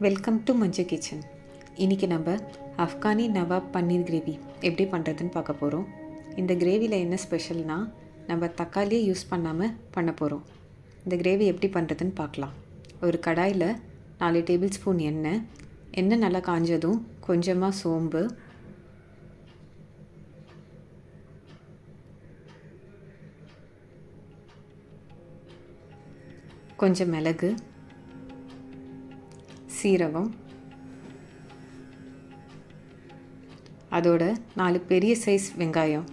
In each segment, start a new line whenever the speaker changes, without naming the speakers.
Welcome to Manju kitchen. இன்றைக்கி நம்ம அஃப்கானி நவாப் பன்னீர் gravy எப்படி பண்ணுறதுன்னு பார்க்க போகிறோம். இந்த கிரேவியில் என்ன ஸ்பெஷல்னால் நம்ம தக்காளியே யூஸ் பண்ணாமல் பண்ண போகிறோம். இந்த கிரேவி எப்படி பண்ணுறதுன்னு பார்க்கலாம். ஒரு கடாயில் 4 டேபிள் ஸ்பூன் எண்ணெய் நல்லா காஞ்சதும் கொஞ்சமாக சோம்பு, கொஞ்சம் மிளகு, சீரகம், அதோட 4 பெரிய சைஸ் வெங்காயம்,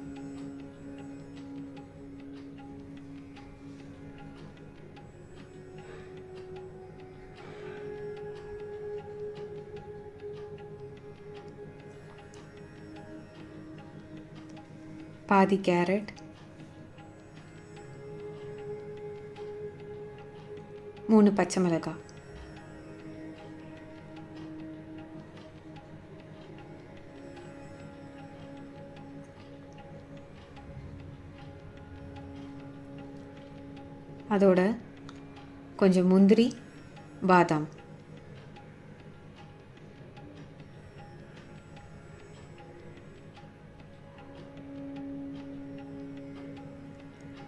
பாதி கேரட், 3 பச்சை மிளகாய், அதோட கொஞ்சம் முந்திரி, பாதாம்,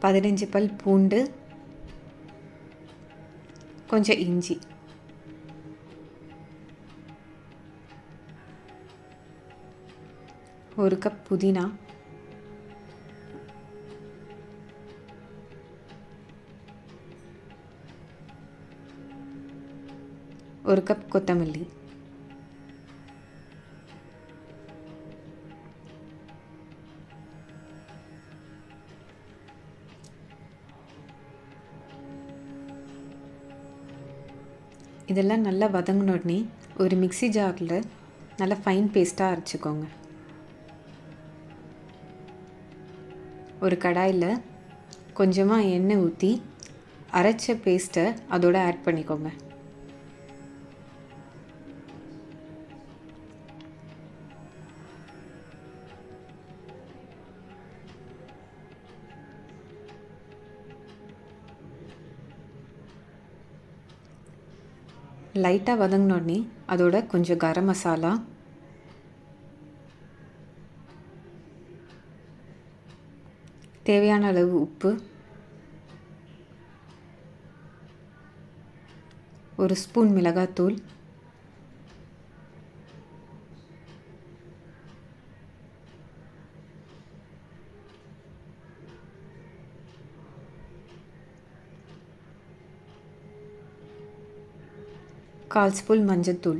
பதினஞ்சு பல் பூண்டு, கொஞ்சம் இஞ்சி, ஒரு கப் புதினா, ஒரு கப் கொத்தமல்லி, இதெல்லாம் நல்லா வதங்கின உடனே ஒரு மிக்ஸி ஜாரில் நல்லா ஃபைன் பேஸ்ட்டாக அரைச்சிக்கோங்க. ஒரு கடாயில் கொஞ்சமாக எண்ணெய் ஊற்றி அரைச்ச பேஸ்ட்டை அதோடு ஆட் பண்ணிக்கோங்க. லைட்டாக வதங்கினோடனே அதோட கொஞ்சம் கரம் மசாலா, தேவையான அளவு உப்பு, ஒரு ஸ்பூன் மிளகாத்தூள், கால் ஸ்பூன் மஞ்சத்தூள்,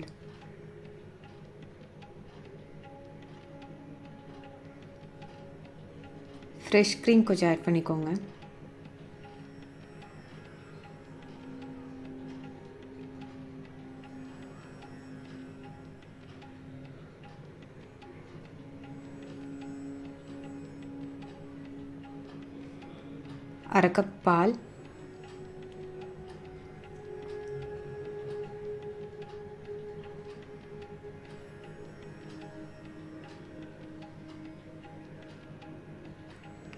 ஃப்ரெஷ் க்ரீம் கொஞ்சம் ஆட் பண்ணிக்கோங்க. அரை கப் பால்,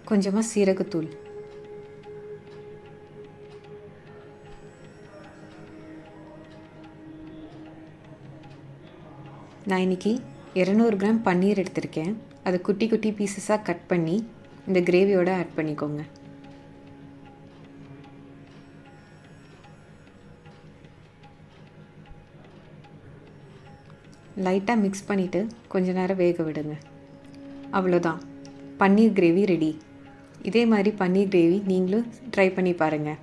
கொஞ்சமாக சீரகத்தூள், நான் இன்றைக்கி 200 கிராம் பன்னீர் எடுத்திருக்கேன். அதை குட்டி குட்டி பீசஸாக கட் பண்ணி இந்த கிரேவியோடு ஆட் பண்ணிக்கோங்க. லைட்டாக மிக்ஸ் பண்ணிவிட்டு கொஞ்ச நேரம் வேக விடுங்க. அவ்வளோதான், பன்னீர் கிரேவி ரெடி. இதே மாதிரி பன்னீர் கிரேவி நீங்களும் ட்ரை பண்ணி பாருங்கள்.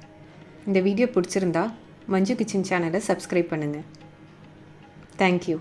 இந்த வீடியோ பிடிச்சிருந்தா மஞ்சு கிச்சன் சேனலை சப்ஸ்கிரைப் பண்ணுங்கள். தேங்க்யூ.